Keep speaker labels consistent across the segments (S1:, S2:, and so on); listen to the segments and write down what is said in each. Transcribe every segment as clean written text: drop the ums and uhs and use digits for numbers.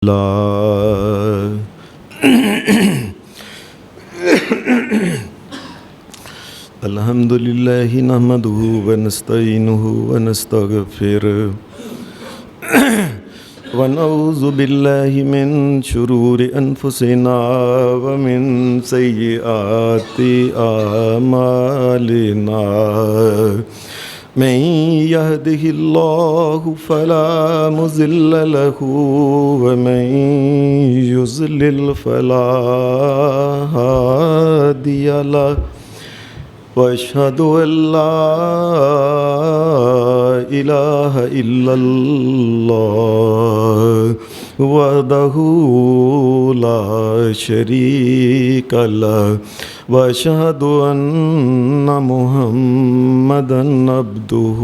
S1: اللہ الحمد للہ نحمدہ ونستعینہ ونستغفرہ ونعوذ باللہ من شرور انفسنا ومن سیئات اعمالنا من يهده الله فلا مضل له ومن يضلل فلا هادي له وأشهد أن لا إله إلا الله وحده لا شريك له وأشهد أن محمدا عبده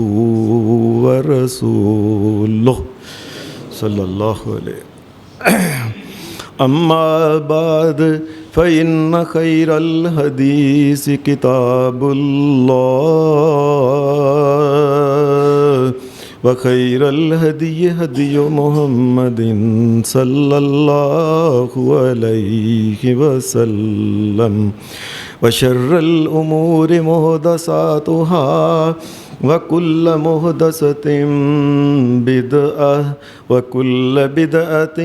S1: ورسوله صلى الله عليه أما بعد فإن خير الحديث كتاب الله وخير الهدي هدي محمد صلى الله عليه وسلم وشر الأمور محدثاتها وكل محدثة بدعة وكل بدعة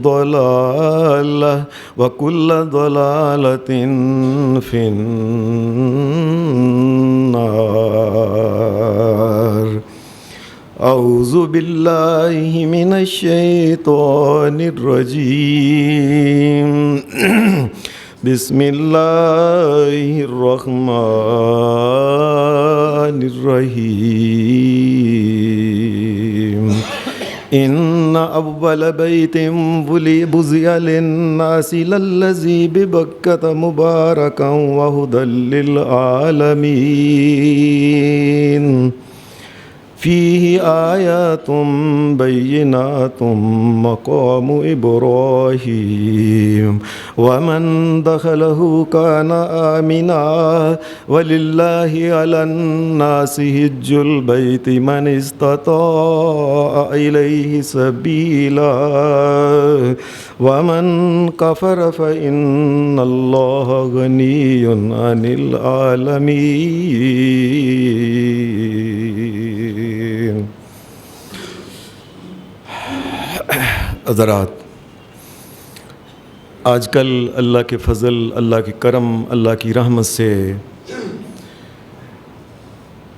S1: ضلالة وكل ضلالة في النار. أعوذ بالله من الشيطان الرجيم. بسم الله الرحمن الرحيم. إن أول بيت وضع للناس للذي ببكة مباركا وهدى للعالمين فيه آيات بينات مقام إبراهيم ومن دخله كان آمنا ولله على الناس حج البيت من استطاع إليه سبيلا ومن كفر فإن الله غني عن العالمين. حضرات، آج کل اللہ کے فضل، اللہ کے کرم، اللہ کی رحمت سے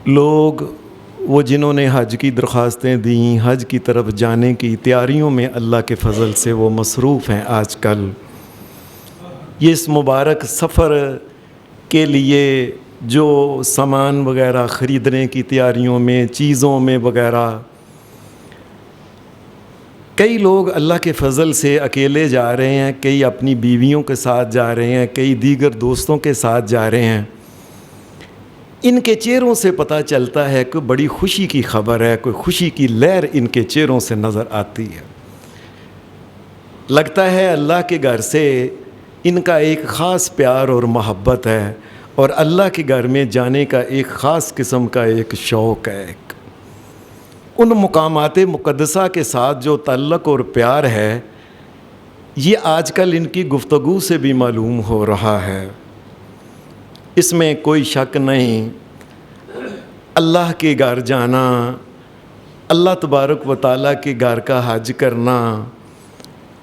S1: لوگ وہ جنہوں نے حج کی درخواستیں دیں، حج کی طرف جانے کی تیاریوں میں اللہ کے فضل سے وہ مصروف ہیں. آج کل یہ اس مبارک سفر کے لیے جو سامان وغیرہ خریدنے کی تیاریوں میں، چیزوں میں وغیرہ، کئی لوگ اللہ کے فضل سے اکیلے جا رہے ہیں، کئی اپنی بیویوں کے ساتھ جا رہے ہیں، کئی دیگر دوستوں کے ساتھ جا رہے ہیں. ان کے چہروں سے پتہ چلتا ہے کہ بڑی خوشی کی خبر ہے، کوئی خوشی کی لہر ان کے چہروں سے نظر آتی ہے. لگتا ہے اللہ کے گھر سے ان کا ایک خاص پیار اور محبت ہے، اور اللہ کے گھر میں جانے کا ایک خاص قسم کا ایک شوق ہے. ان مقامات مقدسہ کے ساتھ جو تعلق اور پیار ہے، یہ آج کل ان کی گفتگو سے بھی معلوم ہو رہا ہے. اس میں کوئی شک نہیں، اللہ کے گھر جانا، اللہ تبارک و تعالیٰ کے گھر کا حج کرنا،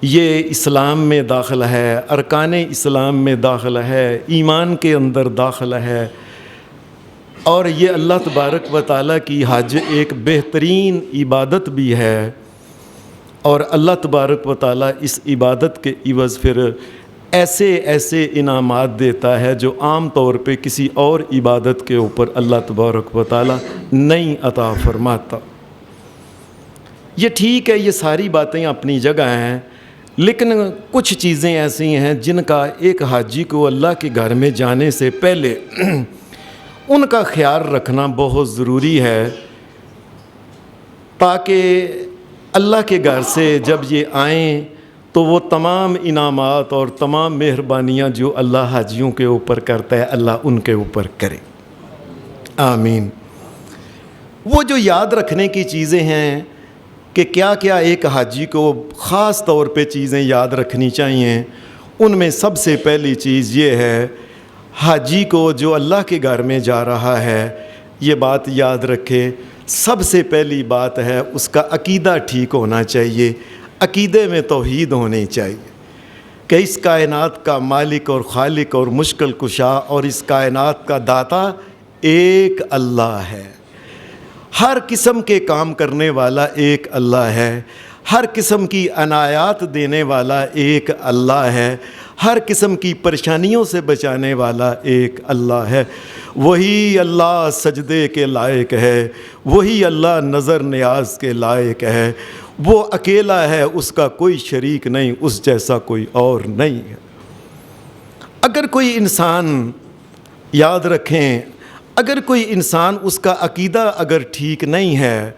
S1: یہ اسلام میں داخل ہے، ارکان اسلام میں داخل ہے، ایمان کے اندر داخل ہے. اور یہ اللہ تبارک و تعالیٰ کی حج ایک بہترین عبادت بھی ہے، اور اللہ تبارک و تعالیٰ اس عبادت کے عوض پھر ایسے ایسے انعامات دیتا ہے جو عام طور پہ کسی اور عبادت کے اوپر اللہ تبارک و تعالیٰ نہیں عطا فرماتا. یہ ٹھیک ہے، یہ ساری باتیں اپنی جگہ ہیں، لیکن کچھ چیزیں ایسی ہیں جن کا ایک حاجی کو اللہ کے گھر میں جانے سے پہلے ان کا خیال رکھنا بہت ضروری ہے، تاکہ اللہ کے گھر سے جب یہ آئیں تو وہ تمام انعامات اور تمام مہربانیاں جو اللہ حاجیوں کے اوپر کرتا ہے، اللہ ان کے اوپر کرے. آمین. وہ جو یاد رکھنے کی چیزیں ہیں کہ کیا کیا ایک حاجی کو خاص طور پہ چیزیں یاد رکھنی چاہیے۔ ان میں سب سے پہلی چیز یہ ہے، حاجی کو جو اللہ کے گھر میں جا رہا ہے یہ بات یاد رکھے، سب سے پہلی بات ہے اس کا عقیدہ ٹھیک ہونا چاہیے، عقیدے میں توحید ہونی چاہیے کہ اس کائنات کا مالک اور خالق اور مشکل کشا اور اس کائنات کا داتا ایک اللہ ہے، ہر قسم کے کام کرنے والا ایک اللہ ہے، ہر قسم کی عنایات دینے والا ایک اللہ ہے، ہر قسم کی پریشانیوں سے بچانے والا ایک اللہ ہے۔ وہی اللہ سجدے کے لائق ہے، وہی اللہ نظر نیاز کے لائق ہے، وہ اکیلا ہے، اس کا کوئی شریک نہیں، اس جیسا کوئی اور نہیں ہے۔ اگر کوئی انسان، یاد رکھیں، اگر کوئی انسان اس کا عقیدہ اگر ٹھیک نہیں ہے،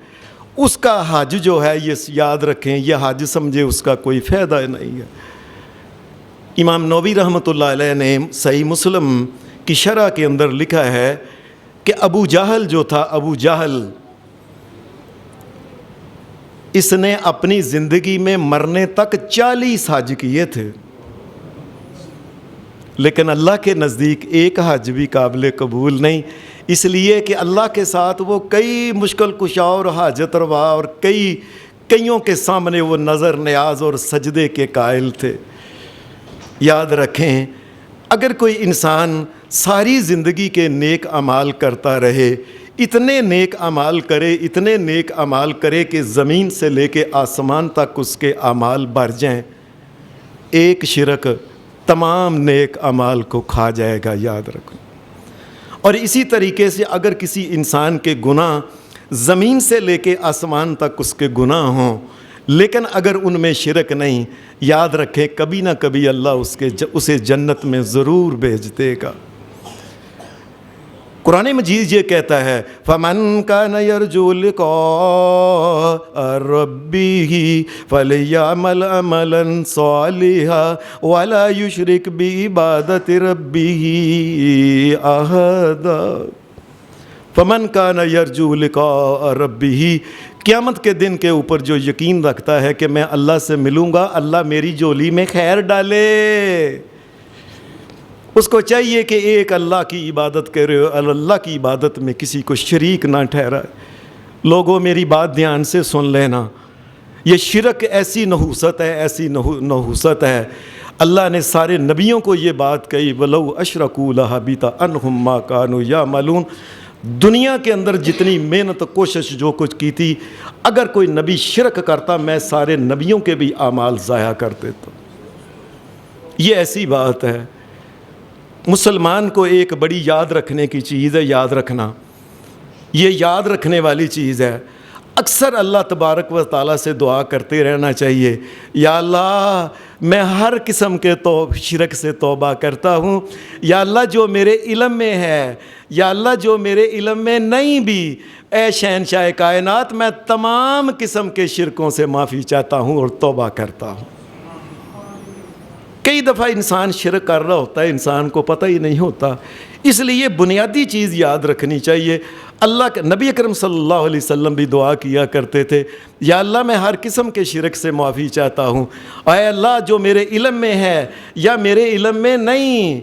S1: اس کا حج جو ہے یہ یاد رکھیں، یہ حج سمجھے اس کا کوئی فائدہ نہیں ہے۔ امام نووی رحمۃ اللہ علیہ نے صحیح مسلم کی شرح کے اندر لکھا ہے کہ ابو جہل جو تھا، ابو جہل، اس نے اپنی زندگی میں مرنے تک 40 حج کیے تھے، لیکن اللہ کے نزدیک ایک حج بھی قابل قبول نہیں، اس لیے کہ اللہ کے ساتھ وہ کئی مشکل کشا اور حاجت روا اور کئیوں کے سامنے وہ نظر نیاز اور سجدے کے قائل تھے۔ یاد رکھیں، اگر کوئی انسان ساری زندگی کے نیک اعمال کرتا رہے، اتنے نیک اعمال کرے، اتنے نیک اعمال کرے کہ زمین سے لے کے آسمان تک اس کے اعمال بھر جائیں، ایک شرک تمام نیک اعمال کو کھا جائے گا، یاد رکھو۔ اور اسی طریقے سے اگر کسی انسان کے گناہ زمین سے لے کے آسمان تک اس کے گناہ ہوں، لیکن اگر ان میں شرک نہیں، یاد رکھیں کبھی نہ کبھی اللہ اسے جنت میں ضرور بھیج دے گا۔ قرآن مجید یہ کہتا ہے فَمَنْ كَانَ يَرْجُو لِقَاءَ رَبِّهِ فَلْيَعْمَلْ عَمَلًا صَالِحًا وَلَا يُشْرِكْ بِعِبَادَةِ رَبِّهِ أَحَدًا۔ فَمَنْ كَانَ يَرْجُو لِقَاءَ رَبِّهِ، قیامت کے دن کے اوپر جو یقین رکھتا ہے کہ میں اللہ سے ملوں گا، اللہ میری جولی میں خیر ڈالے، اس کو چاہیے کہ ایک اللہ کی عبادت کرے، اللہ کی عبادت میں کسی کو شریک نہ ٹھہرائے۔ لوگوں میری بات دھیان سے سن لینا، یہ شرک ایسی نحوست ہے، ایسی نحوست ہے، اللہ نے سارے نبیوں کو یہ بات کہی وَلَوْ أَشْرَكُوا لَحَبِطَ عَنْهُمْ مَا كَانُوا يَعْمَلُونَ۔ دنیا کے اندر جتنی محنت کوشش جو کچھ کی تھی، اگر کوئی نبی شرک کرتا میں سارے نبیوں کے بھی اعمال ضائع کر دیتا۔ یہ ایسی بات ہے، مسلمان کو ایک بڑی یاد رکھنے کی چیز ہے، یاد رکھنا، یہ یاد رکھنے والی چیز ہے۔ اکثر اللہ تبارک و تعالیٰ سے دعا کرتے رہنا چاہیے، یا اللہ میں ہر قسم کے شرک سے توبہ کرتا ہوں، یا اللہ جو میرے علم میں ہے، یا اللہ جو میرے علم میں نہیں بھی، اے شہنشاہ کائنات میں تمام قسم کے شرکوں سے معافی چاہتا ہوں اور توبہ کرتا ہوں۔ کئی دفعہ انسان شرک کر رہا ہوتا ہے، انسان کو پتہ ہی نہیں ہوتا، اس لیے بنیادی چیز یاد رکھنی چاہیے۔ اللہ کے نبی اکرم صلی اللہ علیہ وسلم بھی دعا کیا کرتے تھے، یا اللہ میں ہر قسم کے شرک سے معافی چاہتا ہوں، اے اللہ جو میرے علم میں ہے یا میرے علم میں نہیں،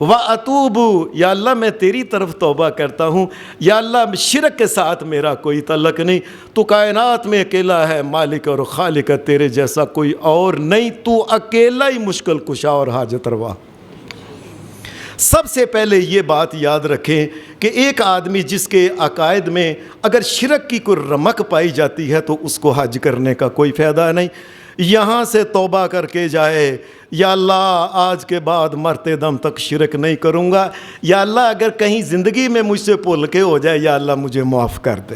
S1: وَأَتُوبُ، یا اللہ میں تیری طرف توبہ کرتا ہوں، یا اللہ شرک کے ساتھ میرا کوئی تعلق نہیں، تو کائنات میں اکیلا ہے، مالک اور خالق ہے، تیرے جیسا کوئی اور نہیں، تو اکیلا ہی مشکل کشا اور حاجت روا۔ سب سے پہلے یہ بات یاد رکھیں کہ ایک آدمی جس کے عقائد میں اگر شرک کی کوئی رمق پائی جاتی ہے تو اس کو حج کرنے کا کوئی فائدہ نہیں۔ یہاں سے توبہ کر کے جائے، یا اللہ آج کے بعد مرتے دم تک شرک نہیں کروں گا، یا اللہ اگر کہیں زندگی میں مجھ سے بھول کے ہو جائے، یا اللہ مجھے معاف کر دے۔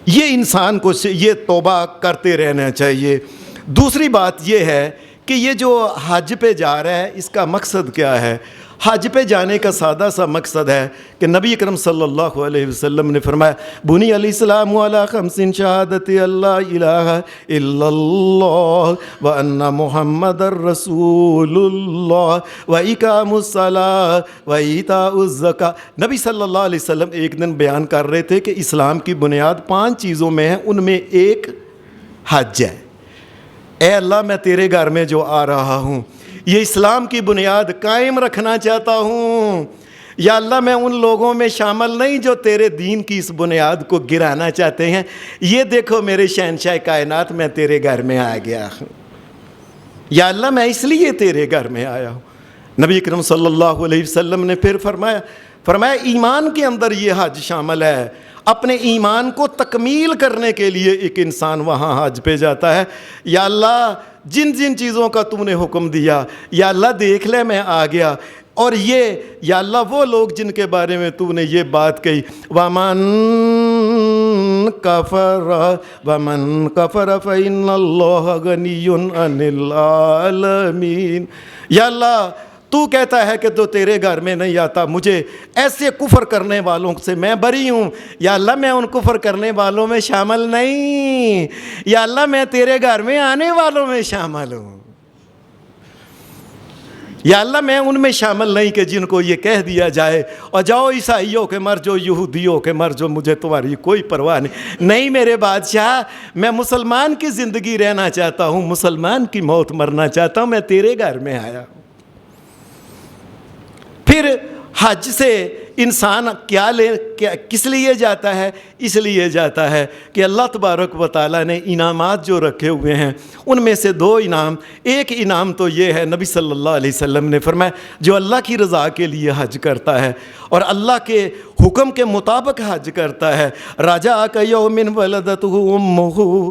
S1: یہ انسان کو یہ توبہ کرتے رہنا چاہیے۔ دوسری بات یہ ہے کہ یہ جو حج پہ جا رہا ہے اس کا مقصد کیا ہے؟ حج پہ جانے کا سادہ سا مقصد ہے کہ نبی اکرم صلی اللہ علیہ وسلم نے فرمایا بنی علیہ السلام علی خمس شہادت اللہ الہ الا اللہ و ان محمد رسول اللہ و اقام الصلاۃ و ایتاء الزکاۃ۔ نبی صلی اللہ علیہ وسلم ایک دن بیان کر رہے تھے کہ اسلام کی بنیاد 5 چیزوں میں ہے، ان میں ایک حج ہے۔ اے اللہ میں تیرے گھر میں جو آ رہا ہوں یہ اسلام کی بنیاد قائم رکھنا چاہتا ہوں، یا اللہ میں ان لوگوں میں شامل نہیں جو تیرے دین کی اس بنیاد کو گرانا چاہتے ہیں۔ یہ دیکھو میرے شہنشاہ کائنات، میں تیرے گھر میں آ گیا ہوں، یا اللہ میں اس لیے تیرے گھر میں آیا ہوں۔ نبی اکرم صلی اللہ علیہ وسلم نے پھر فرمایا ایمان کے اندر یہ حج شامل ہے۔ اپنے ایمان کو تکمیل کرنے کے لیے ایک انسان وہاں حج پہ جاتا ہے۔ یا اللہ جن جن چیزوں کا تو نے حکم دیا، یا اللہ دیکھ لے میں آ گیا، اور یہ یا اللہ وہ لوگ جن کے بارے میں تو نے یہ بات کہی وَمَن كَفَرَ فَإِنَّ اللَّهَ غَنِيٌّ عَنِ الْعَالَمِينَ۔ یا اللہ تو کہتا ہے کہ تو تیرے گھر میں نہیں آتا، مجھے ایسے کفر کرنے والوں سے میں بری ہوں، یا اللہ میں ان کفر کرنے والوں میں شامل نہیں، یا اللہ میں تیرے گھر میں آنے والوں میں شامل ہوں، یا اللہ میں ان میں شامل نہیں کہ جن کو یہ کہہ دیا جائے اور جاؤ عیسائیوں کے مر جو، یہودیوں کے مر جو، مجھے تمہاری کوئی پرواہ نہیں میرے بادشاہ، میں مسلمان کی زندگی رہنا چاہتا ہوں، مسلمان کی موت مرنا چاہتا ہوں، میں تیرے گھر میں آیا ہوں۔ پھر حج سے انسان کس لیے جاتا ہے؟ اس لیے جاتا ہے کہ اللہ تبارک و تعالیٰ نے انعامات جو رکھے ہوئے ہیں ان میں سے 2 انعام، ایک انعام تو یہ ہے، نبی صلی اللہ علیہ وسلم نے فرمایا جو اللہ کی رضا کے لیے حج کرتا ہے اور اللہ کے حکم کے مطابق حج کرتا ہے، راجع کیوم ولدتہ امہ،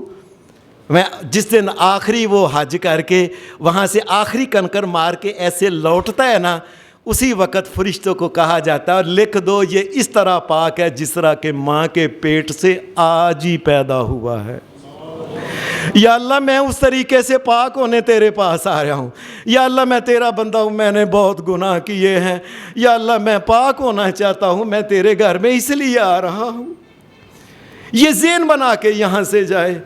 S1: میں جس دن آخری وہ حج کر کے وہاں سے آخری کنکر مار کے ایسے لوٹتا ہے نا، اسی وقت فرشتوں کو کہا جاتا ہے اور لکھ دو یہ اس طرح پاک ہے جس طرح کہ ماں کے پیٹ سے آج ہی پیدا ہوا ہے۔ یا اللہ میں اس طریقے سے پاک ہونے تیرے پاس آ رہا ہوں، یا اللہ میں تیرا بندہ ہوں، میں نے بہت گناہ کیے ہیں، یا اللہ میں پاک ہونا چاہتا ہوں، میں تیرے گھر میں اس لیے آ رہا ہوں۔ یہ ذہن بنا کے یہاں سے جائے۔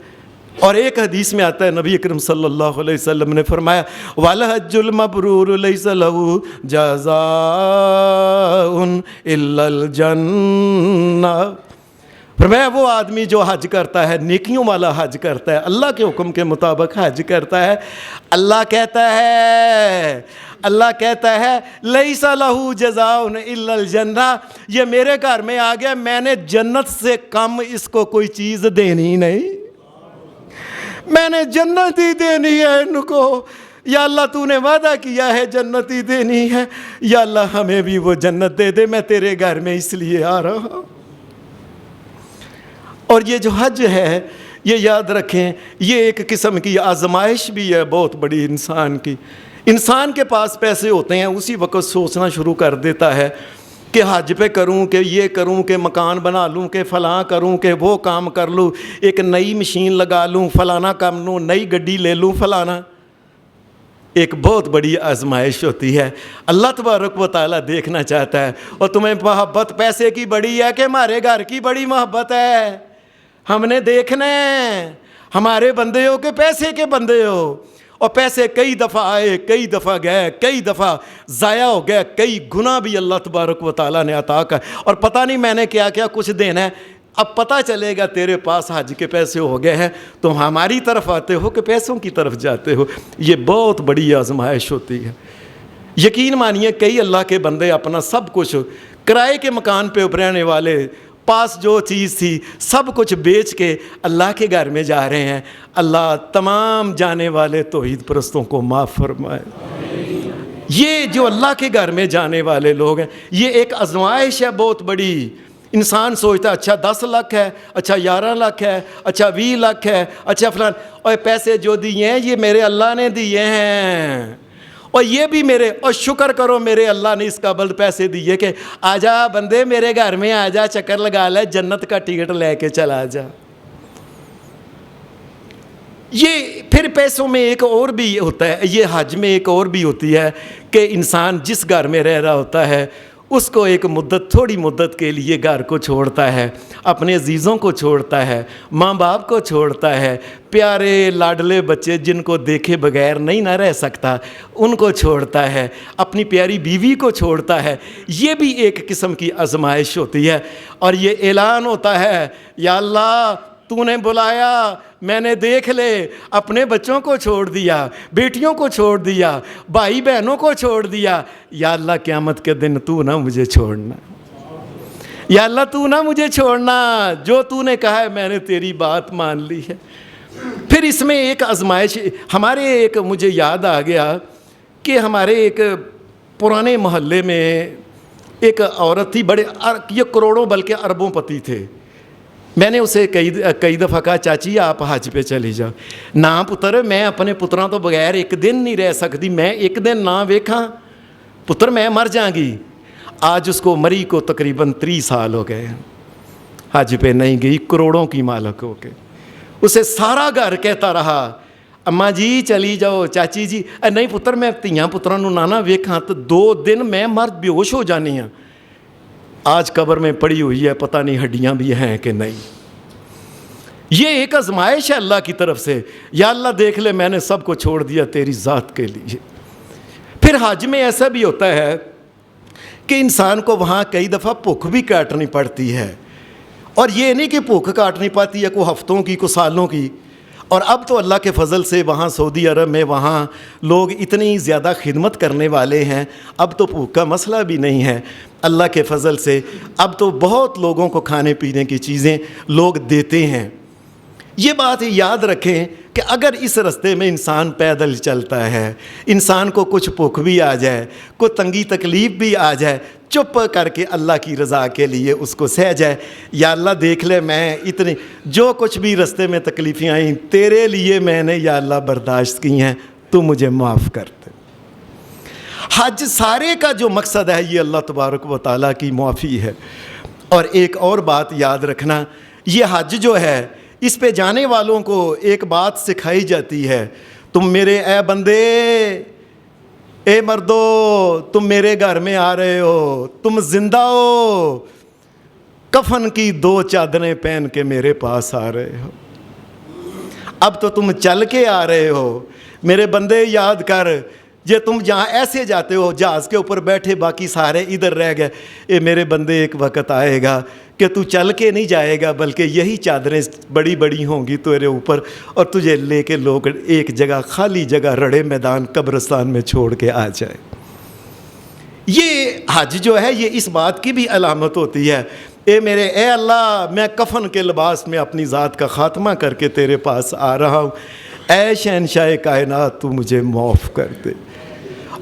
S1: اور ایک حدیث میں آتا ہے نبی اکرم صلی اللہ علیہ وسلم نے فرمایا وَالْحَجُّ الْمَبْرُورُ لَيْسَ لَهُ جَزَاءٌ إِلَّا الْجَنَّةُ۔ فرمایا وہ آدمی جو حج کرتا ہے، نیکیوں والا حج کرتا ہے، اللہ کے حکم کے مطابق حج کرتا ہے، اللہ کہتا ہے لَيْسَ لَهُ جَزَاءٌ إِلَّا الْجَنَّةُ، یہ میرے گھر میں آ گیا، میں نے جنت سے کم اس کو کوئی چیز دینی نہیں، میں نے جنت ہی دینی ہے ان کو، یا اللہ تو نے وعدہ کیا ہے جنت ہی دینی ہے، یا اللہ ہمیں بھی وہ جنت دے دے، میں تیرے گھر میں اس لیے آ رہا ہوں۔ اور یہ جو حج ہے یہ یاد رکھیں یہ ایک قسم کی آزمائش بھی ہے بہت بڑی انسان کی۔ انسان کے پاس پیسے ہوتے ہیں اسی وقت سوچنا شروع کر دیتا ہے کہ حج پہ کروں، کہ یہ کروں، کہ مکان بنا لوں، کہ فلاں کروں، کہ وہ کام کر لوں، ایک نئی مشین لگا لوں، فلانا کام لوں، نئی گڈی لے لوں، فلانا۔ ایک بہت بڑی آزمائش ہوتی ہے، اللہ تبارک و تعالیٰ دیکھنا چاہتا ہے اور تمہیں محبت پیسے کی بڑی ہے کہ ہمارے گھر کی بڑی محبت ہے؟ ہم نے دیکھنا ہے ہمارے بندے ہو کہ پیسے کے بندے ہو، اور پیسے کئی دفعہ آئے، کئی دفعہ گئے، کئی دفعہ ضائع ہو گئے، کئی گنا بھی اللہ تبارک و تعالیٰ نے عطا کر، اور پتہ نہیں میں نے کیا کیا کچھ دینا ہے۔ اب پتہ چلے گا تیرے پاس حج کے پیسے ہو گئے ہیں تو ہماری طرف آتے ہو کہ پیسوں کی طرف جاتے ہو۔ یہ بہت بڑی آزمائش ہوتی ہے۔ یقین مانیے کئی اللہ کے بندے اپنا سب کچھ، کرائے کے مکان پہ رہنے والے، پاس جو چیز تھی سب کچھ بیچ کے اللہ کے گھر میں جا رہے ہیں۔ اللہ تمام جانے والے توحید پرستوں کو معاف فرمائے۔ یہ جو اللہ کے گھر میں جانے والے لوگ ہیں یہ ایک آزمائش ہے بہت بڑی۔ انسان سوچتا اچھا 10 لاکھ ہے، اچھا 11 لاکھ ہے، اچھا 20 لاکھ ہے، اچھا فلان، اور پیسے جو دیے ہیں یہ میرے اللہ نے دیے ہیں، اور یہ بھی میرے، اور شکر کرو میرے اللہ نے اس قابل پیسے دیے کہ آجا بندے میرے گھر میں آجا، چکر لگا لے، جنت کا ٹکٹ لے کے چلا جا۔ یہ پھر پیسوں میں ایک اور بھی ہوتا ہے، یہ حج میں ایک اور بھی ہوتی ہے کہ انسان جس گھر میں رہ رہا ہوتا ہے اس کو ایک مدت، تھوڑی مدت کے لیے گھر کو چھوڑتا ہے، اپنے عزیزوں کو چھوڑتا ہے، ماں باپ کو چھوڑتا ہے، پیارے لاڈلے بچے جن کو دیکھے بغیر نہیں نہ رہ سکتا ان کو چھوڑتا ہے، اپنی پیاری بیوی کو چھوڑتا ہے۔ یہ بھی ایک قسم کی آزمائش ہوتی ہے، اور یہ اعلان ہوتا ہے یا اللہ تو نے بلایا، میں نے دیکھ لے، اپنے بچوں کو چھوڑ دیا، بیٹیوں کو چھوڑ دیا، بھائی بہنوں کو چھوڑ دیا، یا اللہ قیامت کے دن تو نہ مجھے چھوڑنا، یا اللہ تو نہ مجھے چھوڑنا، جو تو نے کہا ہے میں نے تیری بات مان لی ہے۔ پھر اس میں ایک آزمائش ہمارے ایک مجھے یاد آ گیا کہ ہمارے ایک پرانے محلے میں ایک عورت تھی، بڑے یہ کروڑوں بلکہ اربوں پتی تھے۔ میں نے اسے کئی دفعہ کہا چاچی آپ حج پہ چلی جاؤ، نہ پتر میں اپنے پتراں تو بغیر ایک دن نہیں رہ سکتی، میں ایک دن نہ ویکھاں پتر میں مر جاں گی۔ آج اس کو مری کو تقریباً 30 سال ہو گئے، حج پہ نہیں گئی، کروڑوں کی مالک ہو کے۔ اسے سارا گھر کہتا رہا اماں جی چلی جاؤ، چاچی جی نہیں پتر میں تیاں پتراں نوں نہ ویکھاں تو 2 دن میں مر بیہوش ہو جانی ہاں۔ آج قبر میں پڑی ہوئی ہے، پتہ نہیں ہڈیاں بھی ہیں کہ نہیں۔ یہ ایک آزمائش ہے اللہ کی طرف سے، یا اللہ دیکھ لے میں نے سب کو چھوڑ دیا تیری ذات کے لیے۔ پھر حج میں ایسا بھی ہوتا ہے کہ انسان کو وہاں کئی دفعہ بھوک بھی کاٹنی پڑتی ہے، اور یہ نہیں کہ بھوک کاٹنی پاتی ہے کوئی ہفتوں کی کوئی سالوں کی۔ اور اب تو اللہ کے فضل سے وہاں سعودی عرب میں وہاں لوگ اتنی زیادہ خدمت کرنے والے ہیں، اب تو بھوک کا مسئلہ بھی نہیں ہے اللہ کے فضل سے۔ اب تو بہت لوگوں کو کھانے پینے کی چیزیں لوگ دیتے ہیں۔ یہ بات یاد رکھیں کہ اگر اس رستے میں انسان پیدل چلتا ہے، انسان کو کچھ بھوک بھی آ جائے، کوئی تنگی تکلیف بھی آ جائے، چپ کر کے اللہ کی رضا کے لیے اس کو سہ جائے، یا اللہ دیکھ لے میں اتنی جو کچھ بھی رستے میں تکلیفیں آئیں تیرے لیے میں نے یا اللہ برداشت کی ہیں، تو مجھے معاف کر دے۔ حج سارے کا جو مقصد ہے یہ اللہ تبارک و تعالیٰ کی معافی ہے۔ اور ایک اور بات یاد رکھنا، یہ حج جو ہے اس پہ جانے والوں کو ایک بات سکھائی جاتی ہے، تم میرے اے بندے، اے مردو، تم میرے گھر میں آ رہے ہو، تم زندہ ہو، کفن کی 2 چادریں پہن کے میرے پاس آ رہے ہو، اب تو تم چل کے آ رہے ہو، میرے بندے یاد کر، یہ تم جہاں ایسے جاتے ہو جہاز کے اوپر بیٹھے باقی سارے ادھر رہ گئے، اے میرے بندے ایک وقت آئے گا کہ تو چل کے نہیں جائے گا بلکہ یہی چادریں بڑی بڑی ہوں گی تیرے اوپر، اور تجھے لے کے لوگ ایک جگہ خالی جگہ رڑے میدان قبرستان میں چھوڑ کے آ جائے۔ یہ حج جو ہے یہ اس بات کی بھی علامت ہوتی ہے، اے اللہ میں کفن کے لباس میں اپنی ذات کا خاتمہ کر کے تیرے پاس آ رہا ہوں، اے شہنشاہ کائنات تو مجھے معاف کر دے۔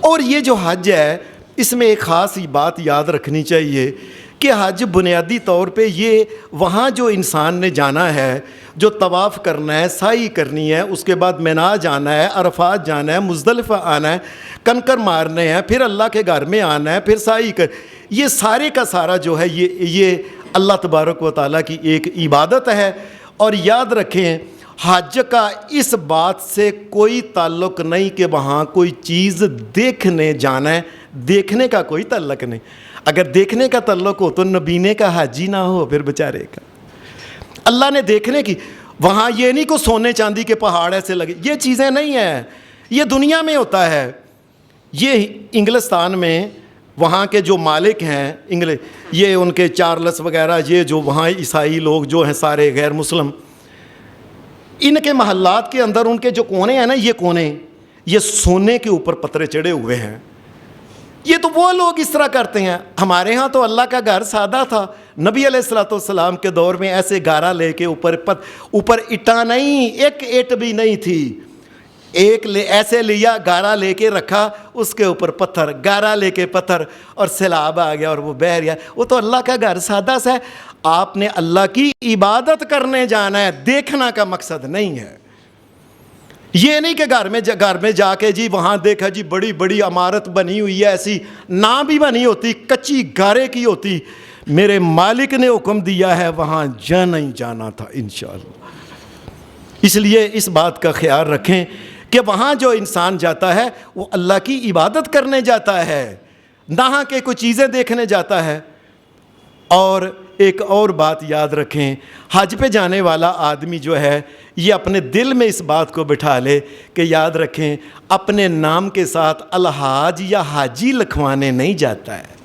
S1: اور یہ جو حج ہے اس میں ایک خاص بات یاد رکھنی چاہیے کہ حج بنیادی طور پہ یہ وہاں جو انسان نے جانا ہے، جو طواف کرنا ہے، سعی کرنی ہے، اس کے بعد مینا جانا ہے، عرفات جانا ہے، مزدلفہ آنا ہے، کنکر مارنے ہیں، پھر اللہ کے گھر میں آنا ہے، پھر سعی یہ سارے کا سارا جو ہے یہ اللہ تبارک و تعالیٰ کی ایک عبادت ہے۔ اور یاد رکھیں حج کا اس بات سے کوئی تعلق نہیں کہ وہاں کوئی چیز دیکھنے جانا ہے، دیکھنے کا کوئی تعلق نہیں۔ اگر دیکھنے کا تعلق ہو تو نبینے کا حج ہی نہ ہو پھر بیچارے کا۔ اللہ نے دیکھنے کی، وہاں یہ نہیں کہ سونے چاندی کے پہاڑ ایسے لگے، یہ چیزیں نہیں ہیں، یہ دنیا میں ہوتا ہے۔ یہ انگلستان میں وہاں کے جو مالک ہیں یہ ان کے چارلس وغیرہ، یہ جو وہاں عیسائی لوگ جو ہیں سارے غیر مسلم، ان کے محلات کے اندر ان کے جو کونے ہیں نا، یہ کونے یہ سونے کے اوپر پتھرے چڑھے ہوئے ہیں۔ یہ تو وہ لوگ اس طرح کرتے ہیں، ہمارے ہاں تو اللہ کا گھر سادہ تھا، نبی علیہ الصلوۃ والسلام کے دور میں ایسے گارا لے کے اوپر اٹا نہیں، ایک اٹ بھی نہیں تھی، ایسے لیا گارا لے کے رکھا، اس کے اوپر پتھر، گارا لے کے پتھر، اور سیلاب آ گیا اور وہ بہہ گیا۔ وہ تو اللہ کا گھر سادہ سا ہے، آپ نے اللہ کی عبادت کرنے جانا ہے، دیکھنا کا مقصد نہیں ہے۔ یہ نہیں کہ گھر میں جا کے جی وہاں دیکھا جی بڑی بڑی عمارت بنی ہوئی ہے، ایسی نہ بھی بنی ہوتی، کچی گارے کی ہوتی، میرے مالک نے حکم دیا ہے وہاں جانا ہی جانا تھا انشاءاللہ۔ اس لیے اس بات کا خیال رکھیں کہ وہاں جو انسان جاتا ہے وہ اللہ کی عبادت کرنے جاتا ہے، نہ کہ کوئی چیزیں دیکھنے جاتا ہے۔ اور ایک اور بات یاد رکھیں، حج پہ جانے والا آدمی جو ہے یہ اپنے دل میں اس بات کو بٹھا لے کہ یاد رکھیں اپنے نام کے ساتھ الحاج یا حاجی لکھوانے نہیں جاتا ہے۔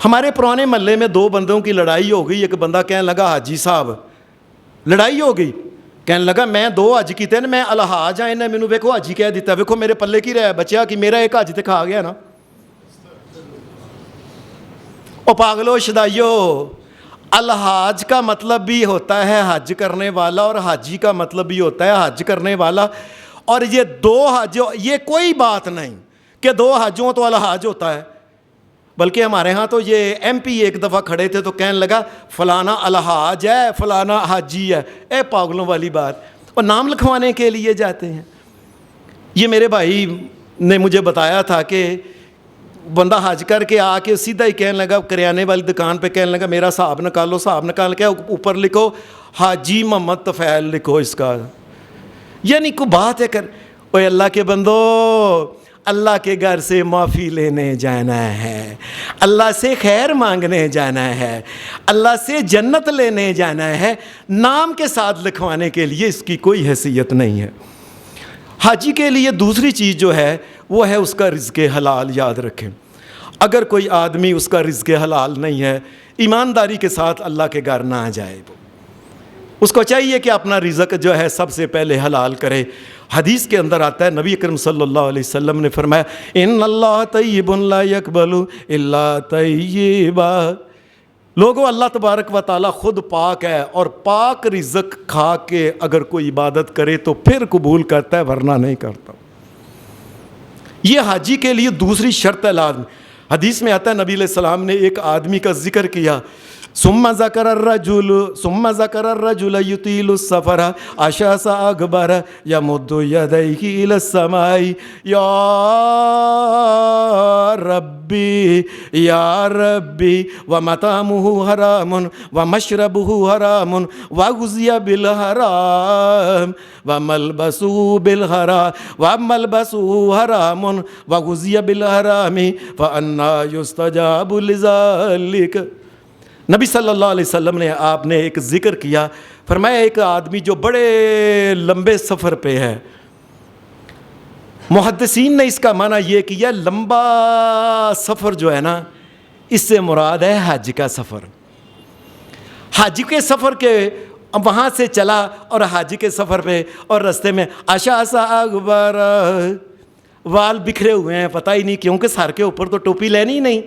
S1: ہمارے پرانے محلے میں دو بندوں کی لڑائی ہو گئی، ایک بندہ کہنے لگا حاجی صاحب، لڑائی ہو گئی، کہنے لگا میں دو حج کیتے ہیں، میں الحاج آئے نے مینوں ویکھو حاجی کہہ دیتا، ویکھو میرے پلے کی رہا بچیا کہ میرا ایک حج تے کھا گیا نا۔ او پاگلو شدائیو، الحاج کا مطلب بھی ہوتا ہے حج کرنے والا اور حاجی کا مطلب بھی ہوتا ہے حج کرنے والا، اور یہ دو حج، یہ کوئی بات نہیں کہ دو حجوں تو الحاج ہوتا ہے، بلکہ ہمارے ہاں تو یہ ایم پی ایک دفعہ کھڑے تھے تو کہنے لگا فلانا الحاج ہے فلانا حاجی ہے۔ اے پاگلوں والی بات، اور نام لکھوانے کے لیے جاتے ہیں۔ یہ میرے بھائی نے مجھے بتایا تھا کہ بندہ حج کر کے آ کے سیدھا ہی کہنے لگا کریانے والی دکان پہ، کہنے لگا میرا حساب نکالو، حساب نکال کے اوپر لکھو حاجی محمد طفیل لکھو اس کا، یعنی کوئی بات ہے کر۔ اوے اللہ کے بندو، اللہ کے گھر سے معافی لینے جانا ہے، اللہ سے خیر مانگنے جانا ہے، اللہ سے جنت لینے جانا ہے، نام کے ساتھ لکھوانے کے لیے اس کی کوئی حیثیت نہیں ہے۔ حاجی کے لیے دوسری چیز جو ہے وہ ہے اس کا رزق حلال۔ یاد رکھیں اگر کوئی آدمی اس کا رزق حلال نہیں ہے، ایمانداری کے ساتھ اللہ کے گھر نہ جائے، اس کو چاہیے کہ اپنا رزق جو ہے سب سے پہلے حلال کرے۔ حدیث کے اندر آتا ہے، نبی اکرم صلی اللہ علیہ وسلم نے فرمایا ان اللہ طیب لا یقبل الا طیبا۔ لوگوں، اللہ تبارک و تعالیٰ خود پاک ہے، اور پاک رزق کھا کے اگر کوئی عبادت کرے تو پھر قبول کرتا ہے، ورنہ نہیں کرتا۔ یہ حاجی کے لیے دوسری شرط ہے لازم۔ حدیث میں آتا ہے نبی علیہ السلام نے ایک آدمی کا ذکر کیا، ثم ذکر الرجل یطیل السفر اشعث اغبر یمد یدیہ الی السماء یا ربی یا ربی ومطعمہ حرام ومشربہ حرام وغذی بالحرام وملبسہ حرام وغذی بالحرام فأنی یستجاب لذلک۔ نبی صلی اللہ علیہ وسلم نے آپ نے ایک ذکر کیا، فرمایا ایک آدمی جو بڑے لمبے سفر پہ ہے، محدثین نے اس کا معنی یہ کیا لمبا سفر جو ہے نا، اس سے مراد ہے حج کا سفر۔ حج کے سفر کے وہاں سے چلا اور حج کے سفر پہ اور رستے میں اشعث اغبر، وال بکھرے ہوئے ہیں، پتہ ہی نہیں کیونکہ سر کے اوپر تو ٹوپی لینی نہیں،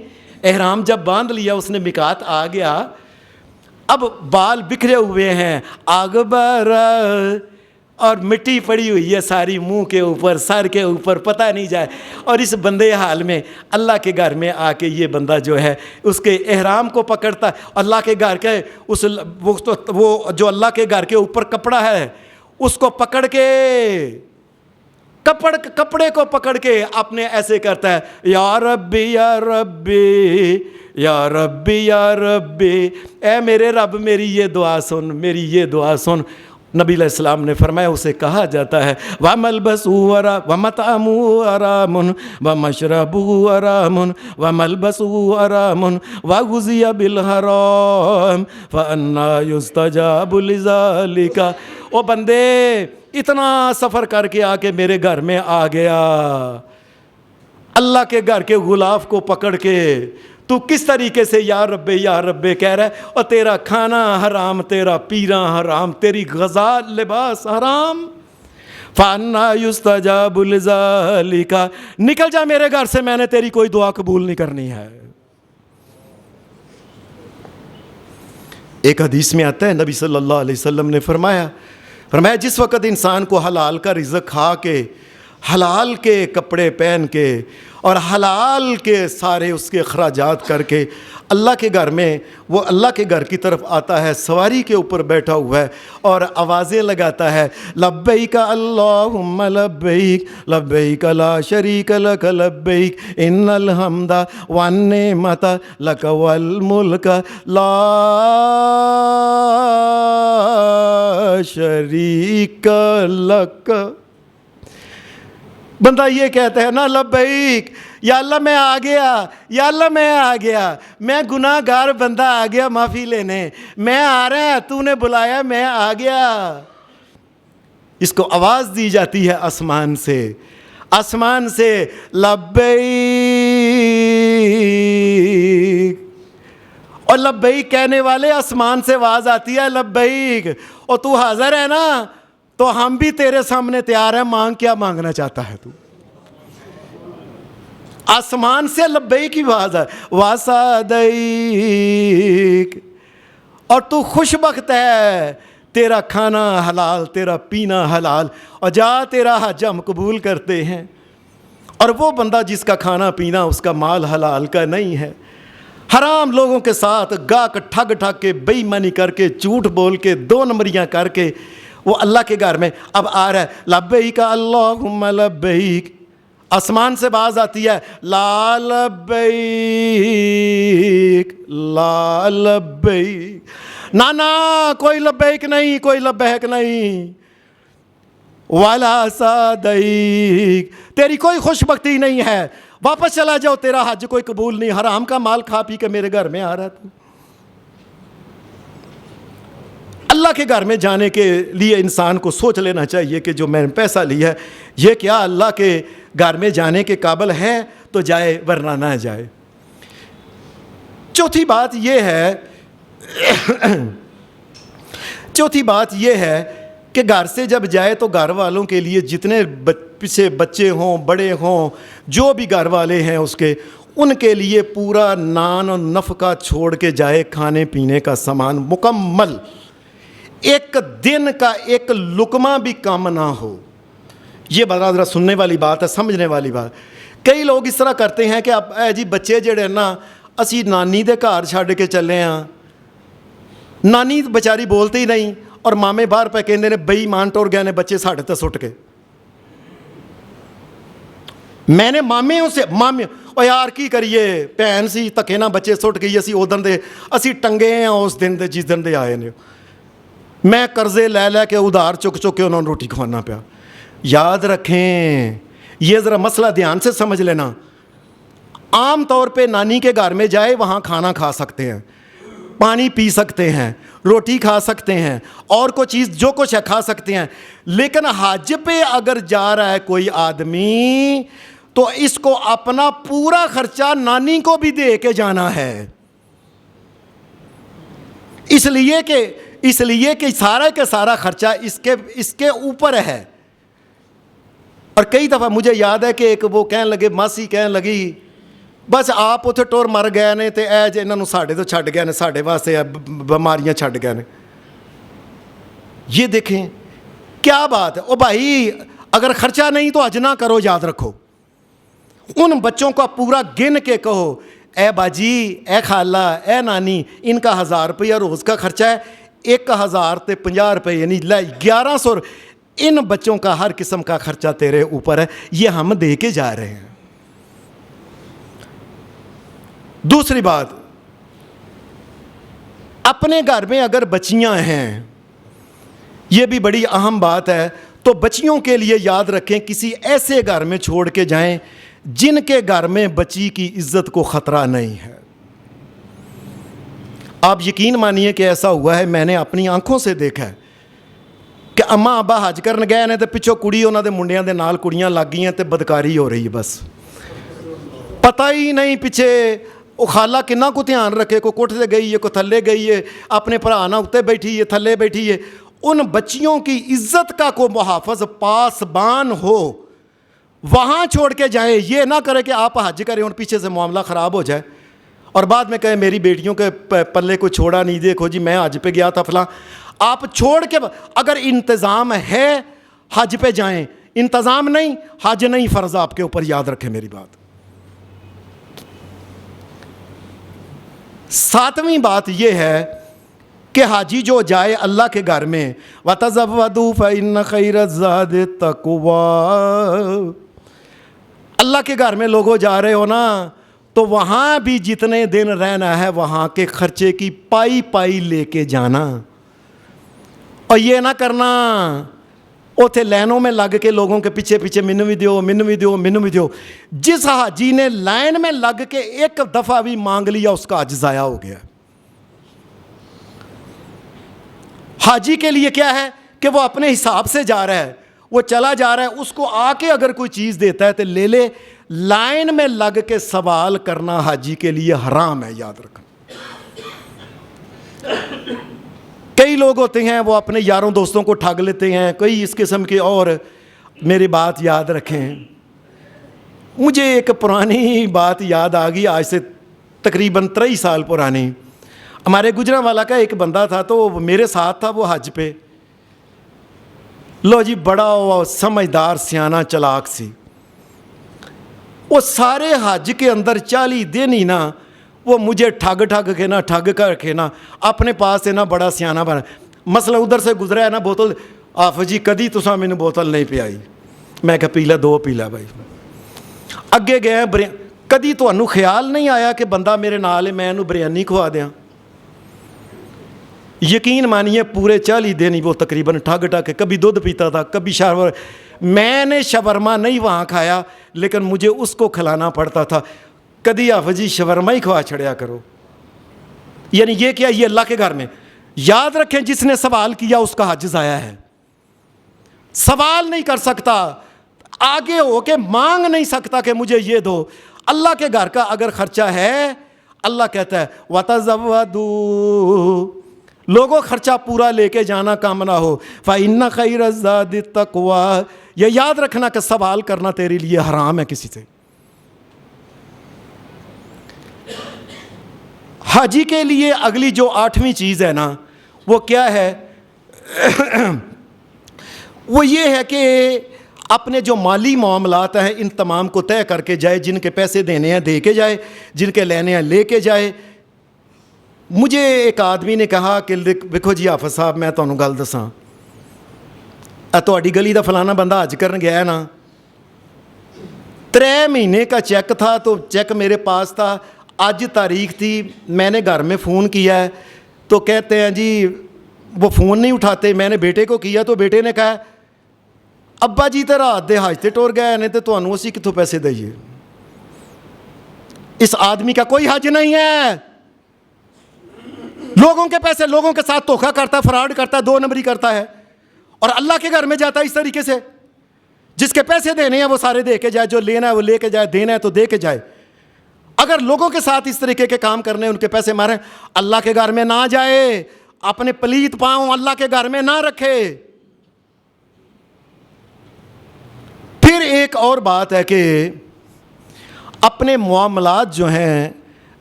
S1: احرام جب باندھ لیا اس نے، میقات آ گیا، اب بال بکھرے ہوئے ہیں، اغبر، اور مٹی پڑی ہوئی ہے ساری منہ کے اوپر، سر کے اوپر، پتہ نہیں جائے۔ اور اس بندے حال میں اللہ کے گھر میں آ کے یہ بندہ جو ہے اس کے احرام کو پکڑتا ہے، اللہ کے گھر کے وہ جو اللہ کے گھر کے اوپر کپڑا ہے اس کو پکڑ کے، کپڑے کو پکڑ کے اپنے ایسے کرتا ہے، یا ربی یا ربی یا ربی یا ربی، اے میرے رب میری یہ دعا سن، میری یہ دعا سن۔ نبی علیہ السلام نے فرمایا اسے کہا جاتا ہے وَمَلْبَسُهُ وَمَطْعَمُهُ حَرَامٌ وَمَشْرَبُهُ حَرَامٌ وَمَلْبَسُهُ حَرَامٌ وَغُذِيَ بِالْحَرَامِ فَأَنَّىٰ يُسْتَجَابُ لِذَٰلِكَ۔ او بندے، اتنا سفر کر کے آ کے میرے گھر میں آ گیا، اللہ کے گھر کے غلاف کو پکڑ کے تو کس طریقے سے یا رب کہہ رہا ہے، اور تیرا کھانا حرام، تیرا پینا حرام، تیری غذا لباس حرام، فَأَنَّىٰ يُسْتَجَابُ لِذَٰلِكَ، نکل جا میرے گھر سے، میں نے تیری کوئی دعا قبول نہیں کرنی ہے۔ ایک حدیث میں آتا ہے نبی صلی اللہ علیہ وسلم نے فرمایا جس وقت انسان کو حلال کا رزق کھا کے حلال کے کپڑے پہن کے اور حلال کے سارے اس کے اخراجات کر کے اللہ کے گھر میں، وہ اللہ کے گھر کی طرف آتا ہے، سواری کے اوپر بیٹھا ہوا ہے اور آوازیں لگاتا ہے، لبیک اللہم لبیک لبیک لا شریک لک لبیک ان الحمد والنعمت لک والملک لا شریک لک۔ بندہ یہ کہتا ہے نا، لبیک یا اللہ میں آ گیا، یا اللہ میں آ گیا، میں گناہ گار بندہ آ گیا معافی لینے، میں آ رہا ہے، تو نے بلایا، میں آ گیا۔ اس کو آواز دی جاتی ہے آسمان سے، آسمان سے لبیک، اور لبیک کہنے والے آسمان سے آواز آتی ہے لبیک، اور تو حاضر ہے نا، تو ہم بھی تیرے سامنے تیار ہیں، مانگ، کیا مانگنا چاہتا ہے تو؟ آسمان سے لبیک کی آواز ہے، واسعدیک، اور تو خوش بخت ہے، تیرا کھانا حلال، تیرا پینا حلال، اور جا تیرا حج ہم قبول کرتے ہیں۔ اور وہ بندہ جس کا کھانا پینا اس کا مال حلال کا نہیں ہے، حرام لوگوں کے ساتھ گاہک ٹھگ ٹھگ کے، بے ایمانی کر کے، جھوٹ بول کے، 2 نمبریاں کر کے وہ اللہ کے گھر میں اب آ رہا ہے، لبیک اللہم لبیک، آسمان سے باز آتی ہے، لا لبیک لا لبیک، نا کوئی لبیک نہیں، کوئی لبیک نہیں، والا صادیق، تیری کوئی خوش بختی نہیں ہے، واپس چلا جاؤ، تیرا حج کوئی قبول نہیں، حرام کا مال کھا پی کے میرے گھر میں آ رہا تھا۔ اللہ کے گھر میں جانے کے لیے انسان کو سوچ لینا چاہیے کہ جو میں نے پیسہ لیا ہے، یہ کیا اللہ کے گھر میں جانے کے قابل ہے تو جائے، ورنہ نہ جائے۔ چوتھی بات یہ ہے کہ گھر سے جب جائے تو گھر والوں کے لیے جتنے پیچھے بچے ہوں، بڑے ہوں، جو بھی گھر والے ہیں اس کے، ان کے لیے پورا نان اور نفقہ چھوڑ کے جائے، کھانے پینے کا سامان مکمل، ایک دن کا ایک لقمہ بھی کم نہ ہو۔ یہ بڑا ذرا سننے والی بات ہے، سمجھنے والی بات۔ کئی لوگ اس طرح کرتے ہیں کہ اب اے جی بچے جڑے نا اسی نانی دے گھر چھڈ کے چلے ہاں، نانی بیچاری بولتی ہی نہیں، اور مامے باہر پہ کہندے نے بئی مان ٹر گئے نے بچے ساڈے تے سٹ کے۔ میں نے مامے او یار کی کریے، بھین سی تکے نہ بچے سٹ گئی، اسی ادن دے اسی ٹنگے ہیں اس دن دے جس دن دے آئے نے، میں قرضے لے کے ادھار چک کے انہوں نے روٹی کھوانا پیا۔ یاد رکھیں، یہ ذرا مسئلہ دھیان سے سمجھ لینا۔ عام طور پہ نانی کے گھر میں جائے، وہاں کھانا کھا سکتے ہیں، پانی پی سکتے ہیں، روٹی کھا سکتے ہیں، اور کوئی چیز جو کچھ ہے کھا سکتے ہیں، لیکن حج پہ اگر جا رہا ہے کوئی آدمی تو اس کو اپنا پورا خرچہ نانی کو بھی دے کے جانا ہے، اس لیے کہ سارا کا سارا خرچہ اس کے اوپر ہے۔ اور کئی دفعہ مجھے یاد ہے کہ ایک وہ کہنے لگے، ماسی کہنے لگی بس آپ اتنے ٹور مر گئے نے تے اے جے انہوں ساڈے تو چھڈ گئے نے، ساڈے واسطے بیماریاں چھڈ گئے نے۔ یہ دیکھیں کیا بات ہے۔ او بھائی اگر خرچہ نہیں تو حج نہ کرو، یاد رکھو۔ ان بچوں کو پورا گن کے کہو، اے باجی، اے خالہ، اے نانی، ان کا 1000 روپیہ روز کا خرچہ ہے، 1000 تے 50 روپے یعنی 1100، ان بچوں کا ہر قسم کا خرچہ تیرے اوپر ہے، یہ ہم دے کے جا رہے ہیں۔ دوسری بات، اپنے گھر میں اگر بچیاں ہیں، یہ بھی بڑی اہم بات ہے، تو بچیوں کے لیے یاد رکھیں کسی ایسے گھر میں چھوڑ کے جائیں جن کے گھر میں بچی کی عزت کو خطرہ نہیں ہے۔ آپ یقین مانیے کہ ایسا ہوا ہے، میں نے اپنی آنکھوں سے دیکھا ہے کہ اماں ابا حج کرن گئے نے تے پچھوں کڑی انہاں دے منڈیاں دے نال کڑیاں لگ گئیاں تے بدکاری ہو رہی ہے، بس پتہ ہی نہیں پیچھے وہ خالہ کنا کو دھیان رکھے، کو کوٹھ سے گئی ہے، کو تھلے گئی ہے، اپنے بھرا نہ اتنے بیٹھی ہے، تھلے بیٹھی ہے۔ ان بچیوں کی عزت کا کو محافظ پاسبان ہو، وہاں چھوڑ کے جائیں۔ یہ نہ کرے کہ آپ حج کریں اور پیچھے سے معاملہ خراب ہو جائے اور بعد میں کہے میری بیٹیوں کے پلے کو چھوڑا نہیں، دیکھو جی میں حج پہ گیا تھا فلاں۔ آپ چھوڑ کے، اگر انتظام ہے حج پہ جائیں، انتظام نہیں، حج نہیں فرض آپ کے اوپر، یاد رکھیں میری بات۔ ساتویں بات یہ ہے کہ حاجی جو جائے اللہ کے گھر میں، وَتَزَوَّدُوا فَإِنَّ خَيْرَ الزَّادِ التَّقْوَىٰ، اللہ کے گھر میں لوگوں جا رہے ہو نا تو وہاں بھی جتنے دن رہنا ہے وہاں کے خرچے کی پائی پائی لے کے جانا، اور یہ نہ کرنا اوتھے لائنوں میں لگ کے لوگوں کے پیچھے پیچھے مینوں بھی دیو، مینوں بھی دیو، مینوں بھی دیو۔ جس حاجی نے لائن میں لگ کے ایک دفعہ بھی مانگ لیا اس کا حج ضائع ہو گیا۔ حاجی کے لیے کیا ہے کہ وہ اپنے حساب سے جا رہا ہے، وہ چلا جا رہا ہے، اس کو آ کے اگر کوئی چیز دیتا ہے تو لے لے۔ لائن میں لگ کے سوال کرنا حاجی کے لیے حرام ہے، یاد رکھنا۔ کئی لوگ ہوتے ہیں وہ اپنے یاروں دوستوں کو ٹھگ لیتے ہیں، کوئی اس قسم کے، اور میری بات یاد رکھیں۔ مجھے ایک پرانی بات یاد آ گئی، آج سے تقریباً 23 سال پرانی۔ ہمارے گجرانوالہ کا ایک بندہ تھا، تو وہ میرے ساتھ تھا، وہ حج پہ، لو جی بڑا وہ سمجھدار سیانا چلاک سی، وہ سارے حج کے اندر 40 دن ہی نا وہ مجھے ٹھگ کے نا ٹھگ کر کے نا اپنے پاس سے نا بڑا سیانا بنا۔ مسئلہ ادھر سے گزرا ہے نا، بوتل آفت جی کدی تساں مینوں بوتل نہیں پیائی، میں کہا پیلا، 2 پیلا بھائی۔ اگے گئے، کدی تانوں خیال نہیں آیا کہ بندہ میرے نال ہے میں انہوں بریانی کھوا دیاں؟ یقین مانیے پورے 40 دن ہی وہ تقریباً ٹھگ کے کبھی دودھ پیتا تھا، کبھی شاور۔ میں نے شورما نہیں وہاں کھایا، لیکن مجھے اس کو کھلانا پڑتا تھا۔ کدی حافظ جی شورما ہی کھوا چھڑیا کرو، یعنی یہ کیا، یہ اللہ کے گھر میں۔ یاد رکھیں جس نے سوال کیا اس کا حج ضائع ہے۔ سوال نہیں کر سکتا، آگے ہو کے مانگ نہیں سکتا کہ مجھے یہ دو۔ اللہ کے گھر کا اگر خرچہ ہے، اللہ کہتا ہے وَتَزَوَّدُوا، لوگوں خرچہ پورا لے کے جانا کام نہ ہو، فَإِنَّ خَيْرَ الزَّادِ التَّقْوَىٰ، یہ یاد رکھنا کہ سوال کرنا تیرے لیے حرام ہے کسی سے۔ حاجی کے لیے اگلی جو 8ویں چیز ہے نا وہ کیا ہے؟ وہ یہ ہے کہ اپنے جو مالی معاملات ہیں ان تمام کو طے کر کے جائے، جن کے پیسے دینے ہیں دے کے جائے، جن کے لینے ہیں لے کے جائے۔ مجھے ایک آدمی نے کہا کہ دیکھو جی حافظ صاحب میں تمہیں گل دساں، تہاڈی گلی دا فلانا بندہ حج کرن گیا ہے نا، 3 مہینے کا چیک تھا، تو چیک میرے پاس تھا، آج تاریخ تھی، میں نے گھر میں فون کیا ہے تو کہتے ہیں جی وہ فون نہیں اٹھاتے۔ میں نے بیٹے کو کیا تو بیٹے نے کہا ابا جی تو رات دے حج تے ٹور گئے نے، تو تمہیں اسی کتوں پیسے دئیے۔ اس آدمی کا کوئی حج نہیں ہے، لوگوں کے پیسے لوگوں کے ساتھ دھوکہ کرتا ہے، فراڈ کرتا ہے، 2 نمبری کرتا ہے، اور اللہ کے گھر میں جاتا ہے اس طریقے سے۔ جس کے پیسے دینے ہیں وہ سارے دے کے جائے، جو لینا ہے وہ لے کے جائے، دینا ہے تو دے کے جائے۔ اگر لوگوں کے ساتھ اس طریقے کے کام کرنے، ان کے پیسے ماریں، اللہ کے گھر میں نہ جائے، اپنے پلیت پاؤں اللہ کے گھر میں نہ رکھے۔ پھر ایک اور بات ہے کہ اپنے معاملات جو ہیں،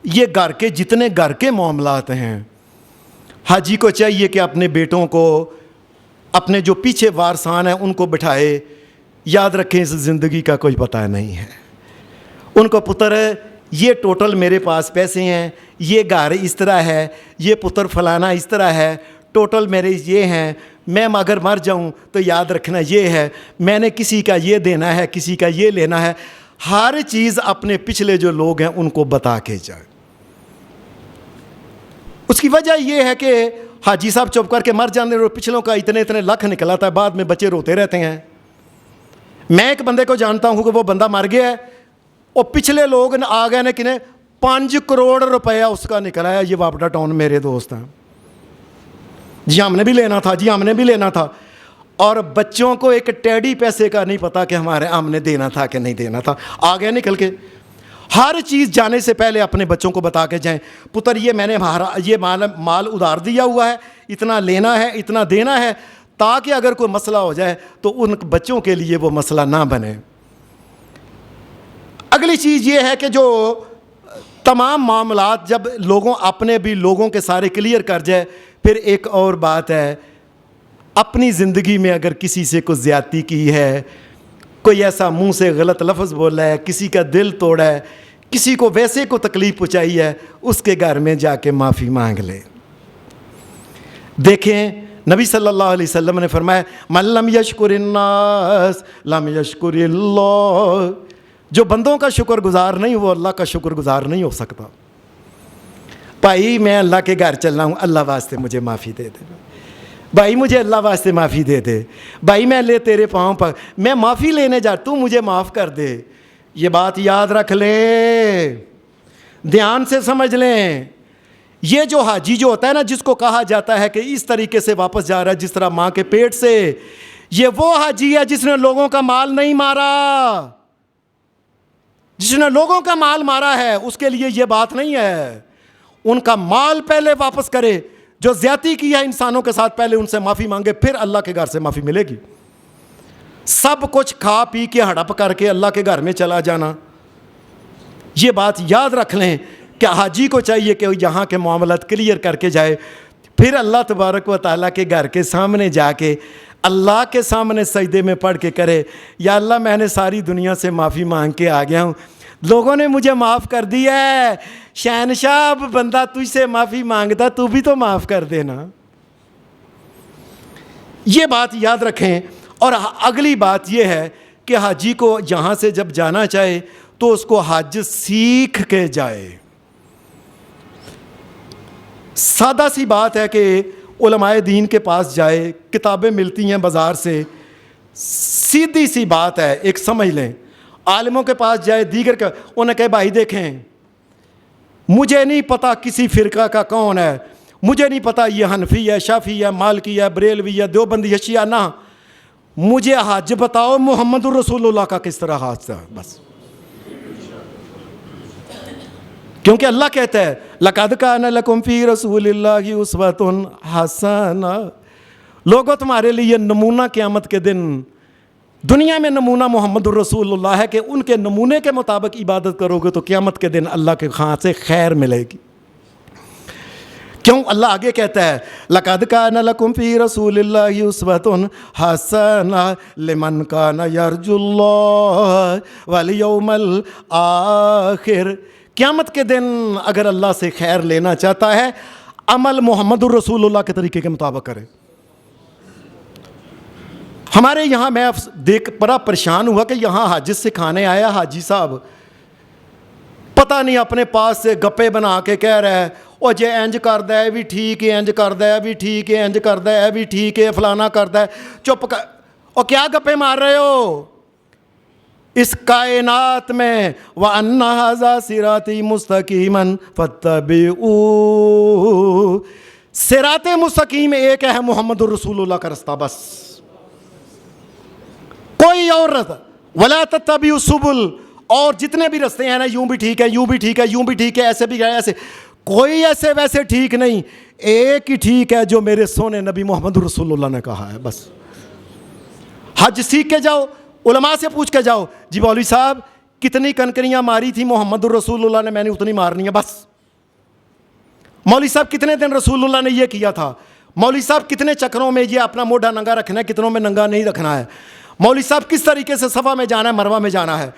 S1: یہ گھر کے جتنے گھر کے معاملات ہیں، حاجی کو چاہیے کہ اپنے بیٹوں کو، اپنے جو پیچھے وارثان ہیں ان کو بٹھائے۔ یاد رکھیں اس زندگی کا کوئی پتہ نہیں ہے، ان کو پتر یہ ٹوٹل میرے پاس پیسے ہیں، یہ گھر اس طرح ہے، یہ پتر فلانا اس طرح ہے، ٹوٹل میرے یہ ہیں، میں اگر مر جاؤں تو یاد رکھنا یہ ہے، میں نے کسی کا یہ دینا ہے، کسی کا یہ لینا ہے۔ ہر چیز اپنے پچھلے جو لوگ ہیں ان کو بتا کے جائے۔ اس کی وجہ یہ ہے کہ حاجی صاحب چپ کر کے مر جانے اور پچھلوں کا اتنے لاکھ نکلاتا ہے، بعد میں بچے روتے رہتے ہیں۔ میں ایک بندے کو جانتا ہوں کہ وہ بندہ مر گیا ہے، اور پچھلے لوگ آ گئے نے کنے 5 کروڑ روپیہ اس کا نکلا ہے۔ یہ واپڈا ٹاؤن میرے دوست ہیں، جی ہم نے بھی لینا تھا، جی ہم نے بھی لینا تھا، اور بچوں کو ایک ٹیڈی پیسے کا نہیں پتا کہ ہم نے دینا تھا کہ نہیں دینا تھا، آ گئے نکل کے۔ ہر چیز جانے سے پہلے اپنے بچوں کو بتا کے جائیں، پتر یہ میں نے یہ مال ادھار دیا ہوا ہے، اتنا لینا ہے، اتنا دینا ہے، تاکہ اگر کوئی مسئلہ ہو جائے تو ان بچوں کے لیے وہ مسئلہ نہ بنے۔ اگلی چیز یہ ہے کہ جو تمام معاملات جب لوگوں اپنے بھی لوگوں کے سارے کلیئر کر جائے، پھر ایک اور بات ہے، اپنی زندگی میں اگر کسی سے کوئی زیادتی کی ہے کوئی ایسا منہ سے غلط لفظ بولا ہے، کسی کا دل توڑا ہے، کسی کو ویسے کو تکلیف پہنچائی ہے، اس کے گھر میں جا کے معافی مانگ لے۔ دیکھیں نبی صلی اللہ علیہ وسلم نے فرمایا من لم یشکر الناس لم یشکر اللہ، جو بندوں کا شکر گزار نہیں وہ اللہ کا شکر گزار نہیں ہو سکتا۔ بھائی میں اللہ کے گھر چل رہا ہوں، اللہ واسطے مجھے معافی دے دے، بھائی مجھے اللہ واسطے معافی دے دے، بھائی میں لے تیرے پاؤں پر میں معافی لینے جا، تو مجھے معاف کر دے۔ یہ بات یاد رکھ لیں، دھیان سے سمجھ لیں۔ یہ جو حاجی جو ہوتا ہے نا، جس کو کہا جاتا ہے کہ اس طریقے سے واپس جا رہا ہے جس طرح ماں کے پیٹ سے، یہ وہ حاجی ہے جس نے لوگوں کا مال نہیں مارا، جس نے لوگوں کا مال مارا ہے اس کے لیے یہ بات نہیں ہے۔ ان کا مال پہلے واپس کرے، جو زیادتی کی ہے انسانوں کے ساتھ پہلے ان سے معافی مانگے، پھر اللہ کے گھر سے معافی ملے گی۔ سب کچھ کھا پی کے ہڑپ کر کے اللہ کے گھر میں چلا جانا، یہ بات یاد رکھ لیں کہ حاجی کو چاہیے کہ یہاں کے معاملات کلیئر کر کے جائے، پھر اللہ تبارک و تعالیٰ کے گھر کے سامنے جا کے اللہ کے سامنے سجدے میں پڑھ کے کرے یا اللہ میں نے ساری دنیا سے معافی مانگ کے آ گیا ہوں، لوگوں نے مجھے معاف کر دیا ہے، شہنشاہ اب بندہ تجھ سے معافی مانگتا، تو بھی تو معاف کر دینا۔ یہ بات یاد رکھیں۔ اور اگلی بات یہ ہے کہ حاجی کو یہاں سے جب جانا چاہے تو اس کو حج سیکھ کے جائے۔ سادہ سی بات ہے کہ علماء دین کے پاس جائے، کتابیں ملتی ہیں بازار سے، سیدھی سی بات ہے، ایک سمجھ لیں۔ عالموں کے پاس جائے، دیگر کا، انہیں کہے بھائی دیکھیں مجھے نہیں پتا کسی فرقہ کا کون ہے، مجھے نہیں پتا یہ حنفی ہے، شافعی ہے، مالکی ہے، بریلوی ہے، دیوبندی ہے، شیعہ، نہ مجھے حج بتاؤ محمد الرسول اللہ کا کس طرح حج تھا، بس۔ کیونکہ اللہ کہتا ہے لَقَدْ كَانَ لَكُمْ فِي رَسُولِ اللَّهِ أُسْوَةٌ حَسَنَةٌ، لوگوں تمہارے لیے نمونہ قیامت کے دن، دنیا میں نمونہ محمد الرسول اللہ ہے کہ ان کے نمونے کے مطابق عبادت کرو گے تو قیامت کے دن اللہ کے ہاں سے خیر ملے گی۔ کیوں؟ اللہ آگے کہتا ہے لَقَدْ كَانَ لَكُمْ فِي رَسُولِ اللَّهِ أُسْوَةٌ حَسَنَةٌ لِمَنْ كَانَ يَرْجُو اللَّهَ وَالْيَوْمَ الْآخِرَ، قیامت کے دن اگر اللہ سے خیر لینا چاہتا ہے عمل محمد الرسول اللہ کے طریقے کے مطابق کرے۔ ہمارے یہاں میں دیکھ بڑا پریشان ہوا کہ یہاں حج سکھانے آیا حاجی صاحب، پتہ نہیں اپنے پاس سے گپے بنا کے کہہ رہا ہے او جے انج کردا ہے بھی ٹھیک ہے، انج کردا ہے بھی ٹھیک ہے، انج کردا ہے بھی ٹھیک ہے، فلانا کردا ہے، چپ کر، اور کیا گپے مار رہے ہو؟ اس کائنات میں وَأَنَّ هَذَا صِرَاطِي مُسْتَقِيمًا فَاتَّبِعُوهُ، صراط مستقیم ایک ہے محمد الرسول اللہ کا رستہ، بس کوئی اور رستہ، وَلَا تَتَّبِعُوا السُّبُلَ، اور جتنے بھی رستے ہیں نا، یوں بھی ٹھیک ہے، یوں بھی ٹھیک ہے، یوں بھی ٹھیک ہے، ایسے بھی ہے، ایسے کوئی ایسے ویسے ٹھیک نہیں، ایک ہی ٹھیک ہے جو میرے سونے نبی محمد رسول اللہ نے کہا ہے، بس۔ حج سیکھ کے جاؤ، علماء سے پوچھ کے جاؤ، جی مولوی صاحب کتنی کنکریاں ماری تھی محمد الرسول اللہ نے، میں نے اتنی مارنی ہے، بس۔ مولوی صاحب کتنے دن رسول اللہ نے یہ کیا تھا، مولوی صاحب کتنے چکروں میں یہ اپنا موڈا ننگا رکھنا ہے، کتنوں میں ننگا نہیں رکھنا ہے، مولوی صاحب کس طریقے سے صفا میں جانا ہے، مروہ میں جانا ہے،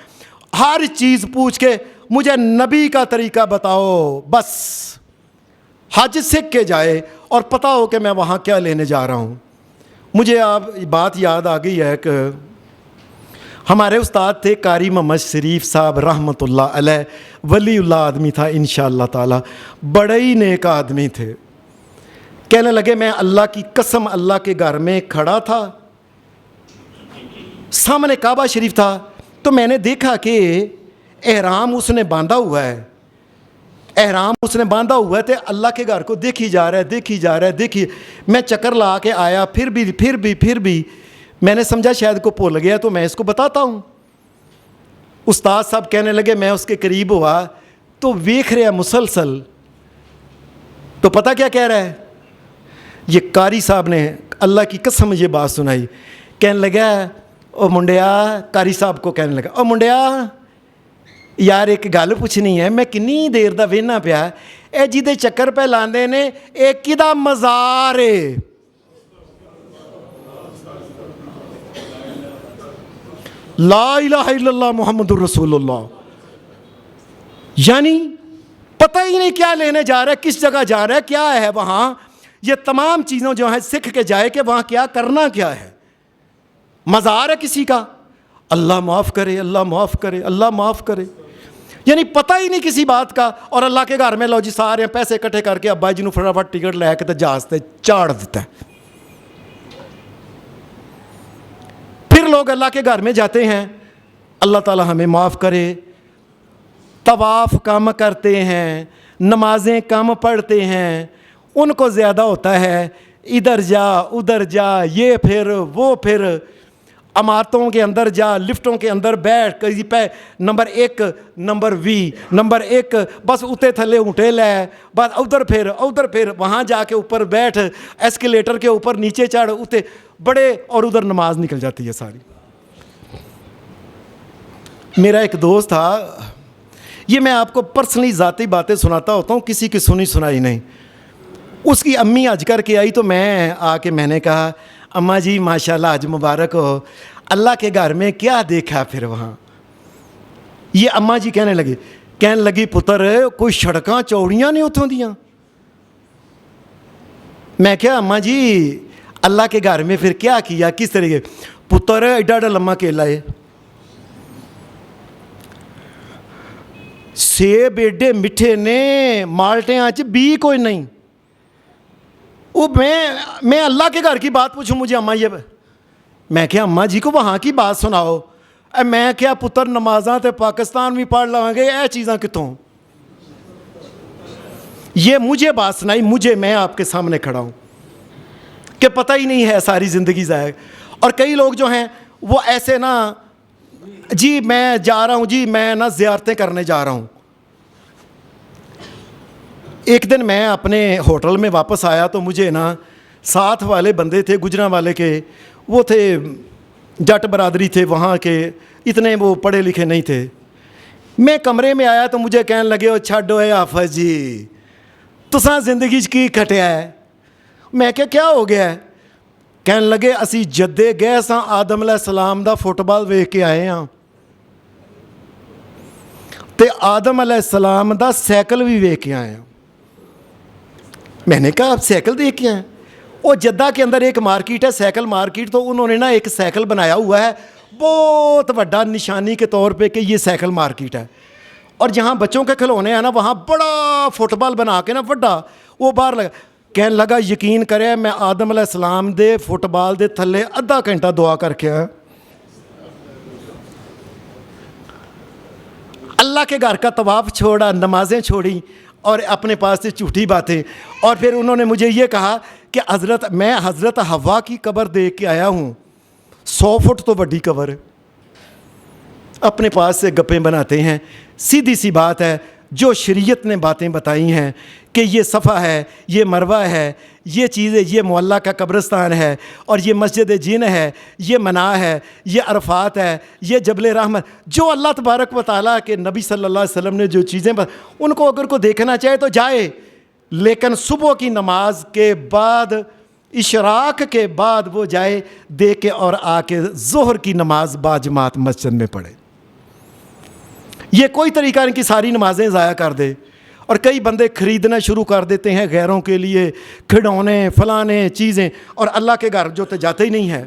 S1: ہر چیز پوچھ کے مجھے نبی کا طریقہ بتاؤ، بس۔ حج سیکھ کے جائے اور پتہ ہو کہ میں وہاں کیا لینے جا رہا ہوں۔ مجھے آپ بات یاد آ گئی ہے کہ ہمارے استاد تھے قاری محمد شریف صاحب رحمۃ اللہ علیہ، ولی اللہ آدمی تھا انشاءاللہ تعالی، بڑے ہی نیک آدمی تھے۔ کہنے لگے میں اللہ کی قسم اللہ کے گھر میں کھڑا تھا، سامنے کعبہ شریف تھا، تو میں نے دیکھا کہ احرام اس نے باندھا ہوا ہے، احرام اس نے باندھا ہوا ہے، تو اللہ کے گھر کو دیکھی جا رہا ہے، دیکھی جا رہا ہے، دیکھی، میں چکر لا کے آیا، پھر بھی میں نے سمجھا شاید کو بھول گیا تو میں اس کو بتاتا ہوں۔ استاد صاحب کہنے لگے، میں اس کے قریب ہوا تو ویکھ رہا مسلسل، تو پتہ کیا کہہ رہا ہے؟ یہ قاری صاحب نے اللہ کی قسم یہ بات سنائی، کہنے لگا او منڈیا، قاری صاحب کو کہنے لگا، او منڈیا یار ایک گل پوچھنی ہے، میں کنی دیر دا ویہنا پیا، اے جی چکر پہ لاندے نے اے کدا مزار ہے؟ لا الہ الا اللہ محمد الرسول اللہ، یعنی پتہ ہی نہیں کیا لینے جا رہا ہے، کس جگہ جا رہا ہے، کیا ہے وہاں. یہ تمام چیزوں جو ہیں سیکھ کے جائے کہ وہاں کیا کرنا کیا ہے. مزار ہے کسی کا، اللہ معاف کرے، اللہ معاف کرے، اللہ معاف کرے، یعنی پتہ ہی نہیں کسی بات کا. اور اللہ کے گھر میں لو جی سارے پیسے اکٹھے کر کے ابا جی نوں فٹافٹ ٹکٹ لے کے جہاز تے چاڑ دیتا ہے. پھر لوگ اللہ کے گھر میں جاتے ہیں، اللہ تعالی ہمیں معاف کرے، طواف کم کرتے ہیں، نمازیں کم پڑھتے ہیں، ان کو زیادہ ہوتا ہے ادھر جا ادھر جا، یہ پھر وہ پھر، عمارتوں کے اندر جا، لفٹوں کے اندر بیٹھ، کہیں پہ نمبر 1 نمبر 20 نمبر 1 بس اتنے تھلے اونٹے لے، بس ادھر پھر وہاں جا کے اوپر بیٹھ، ایسکیلیٹر کے اوپر نیچے چڑھ، اتنے بڑے، اور ادھر نماز نکل جاتی ہے ساری. میرا ایک دوست تھا، یہ میں آپ کو پرسنلی ذاتی باتیں سناتا ہوتا ہوں، کسی کی سنی سنائی نہیں. اس کی امی حج کر کے آئی تو میں آ کے میں نے کہا اماں جی ماشاءاللہ حج مبارک ہو، اللہ کے گھر میں کیا دیکھا پھر وہاں؟ یہ اماں جی کہنے لگی پتر کوئی سڑکاں چوڑیاں نہیں اتوں دیاں. میں کیا اماں جی اللہ کے گھر میں پھر کیا کیا، کس طریقے؟ پتر ایڈا ایڈا لمبا کیلا ہے، سیب ایڈے میٹھے نے، مالٹیاں بھی کوئی نہیں. وہ میں اللہ کے گھر کی بات پوچھوں مجھے اماں یہ، میں کیا اماں جی کو وہاں کی بات سناؤ. میں کیا پتر نمازاں تے پاکستان بھی پڑھ لواں گے، اے چیزاں کتوں؟ یہ مجھے بات سنائی، میں آپ کے سامنے کھڑا ہوں کہ پتہ ہی نہیں ہے، ساری زندگی ضائع. اور کئی لوگ جو ہیں وہ ایسے نا، جی میں جا رہا ہوں، جی میں نا زیارتیں کرنے جا رہا ہوں. ایک دن میں اپنے ہوٹل میں واپس آیا تو مجھے نا ساتھ والے بندے تھے گجراں والے کے، وہ تھے جٹ برادری تھے وہاں کے، اتنے وہ پڑھے لکھے نہیں تھے. میں کمرے میں آیا تو مجھے کہنے لگے چھڈو اے حافظ جی تساں زندگی کی کھٹیا ہے. میں کیا ہو گیا ہے؟ کہنے لگے اسی جدے گئے ساں آدم علیہ السلام دا فٹ بال ویکھ کے آئے ہاں تے آدم علیہ السلام دا سائیکل بھی ویکھ کے آئے ہاں. میں نے کہا آپ سائیکل دیکھ کے آئے؟ وہ جدہ کے اندر ایک مارکیٹ ہے سائیکل مارکیٹ، تو انہوں نے نا ایک سائیکل بنایا ہوا ہے بہت بڑا نشانی کے طور پہ کہ یہ سائیکل مارکیٹ ہے. اور جہاں بچوں کے کھلونے ہیں نا وہاں بڑا فٹ بال بنا کے نا بڑا وہ باہر لگا. کہنے لگا یقین کرے میں آدم علیہ السلام دے فٹ بال دے تھلے آدھا گھنٹہ دعا کر کے آیا. اللہ کے گھر کا طواف چھوڑا، نمازیں چھوڑی اور اپنے پاس سے جھوٹی باتیں. اور پھر انہوں نے مجھے یہ کہا کہ میں حضرت حوا کی قبر دیکھ کے آیا ہوں، 100 فٹ تو بڑی قبر ہے. اپنے پاس سے گپیں بناتے ہیں. سیدھی سی بات ہے، جو شریعت نے باتیں بتائی ہیں کہ یہ صفا ہے، یہ مروہ ہے، یہ چیزیں، یہ معلیٰ کا قبرستان ہے، اور یہ مسجد جن ہے، یہ منا ہے، یہ عرفات ہے، یہ جبل رحمت، جو اللہ تبارک و تعالیٰ کے نبی صلی اللہ علیہ وسلم نے جو چیزیں ان کو اگر کوئی دیکھنا چاہے تو جائے، لیکن صبح کی نماز کے بعد، اشراق کے بعد وہ جائے دیکھ کے اور آ کے ظہر کی نماز باجماعت مسجد میں پڑھے. یہ کوئی طریقہ ان کی ساری نمازیں ضائع کر دے. اور کئی بندے خریدنا شروع کر دیتے ہیں غیروں کے لیے کھڑونے فلانے چیزیں، اور اللہ کے گھر جو تو جاتے ہی نہیں ہے.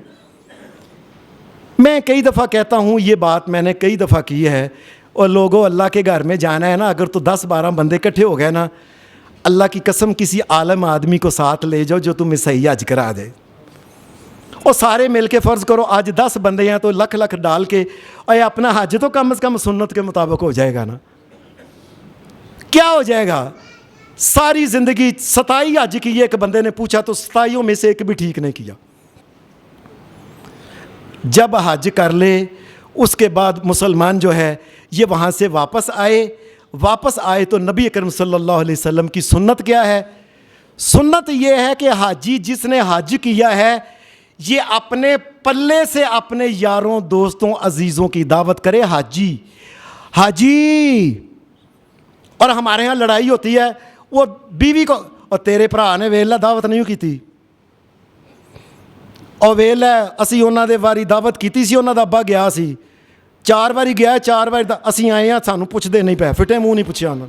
S1: میں کئی دفعہ کہتا ہوں، یہ بات میں نے کئی دفعہ کی ہے، اور لوگوں اللہ کے گھر میں جانا ہے نا، اگر تو 10-12 بندے اکٹھے ہو گئے نا، اللہ کی قسم کسی عالم آدمی کو ساتھ لے جاؤ جو تمہیں صحیح حج کرا دے. اور سارے مل کے فرض کرو آج 10 بندے ہیں تو لکھ ڈال کے، اور اپنا حج تو کم از کم سنت کے مطابق ہو جائے گا نا. کیا ہو جائے گا؟ ساری زندگی 27 حج کی ایک بندے نے پوچھا تو 27 میں سے ایک بھی ٹھیک نہیں کیا. جب حج کر لے اس کے بعد مسلمان جو ہے یہ وہاں سے واپس آئے تو نبی اکرم صلی اللہ علیہ وسلم کی سنت کیا ہے؟ سنت یہ ہے کہ حاجی جس نے حج کیا ہے یہ اپنے پلے سے اپنے یاروں دوستوں عزیزوں کی دعوت کرے. حاجی اور ہمارے ہاں لڑائی ہوتی ہے، وہ بیوی کو، اور تیرے بھرا نے ویلا دعوت نہیں کی، اور ویلا اسی انہاں دے واری دعوت کیتی سی، انہاں دا ابا گیا سی، 4 ਵਾਰੀ ਗਿਆ, 4 ਵਾਰੀ ਤਾਂ ਅਸੀਂ ਆਏ ਹਾਂ, ਸਾਨੂੰ ਪੁੱਛਦੇ ਨਹੀਂ ਪਏ, ਫਿੱਟੇ ਮੂੰਹ ਨਹੀਂ ਪੁੱਛਿਆ ਉਹਨਾਂ।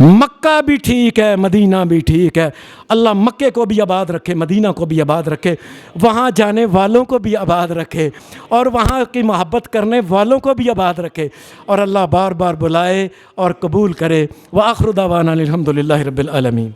S2: مکہ بھی ٹھیک ہے، مدینہ بھی ٹھیک ہے، اللہ مکے کو بھی آباد رکھے، مدینہ کو بھی آباد رکھے، وہاں جانے والوں کو بھی آباد رکھے، اور وہاں کی محبت کرنے والوں کو بھی آباد رکھے، اور اللہ بار بار بلائے اور قبول کرے۔ وآخر دعوانا الحمد للہ رب العالمین۔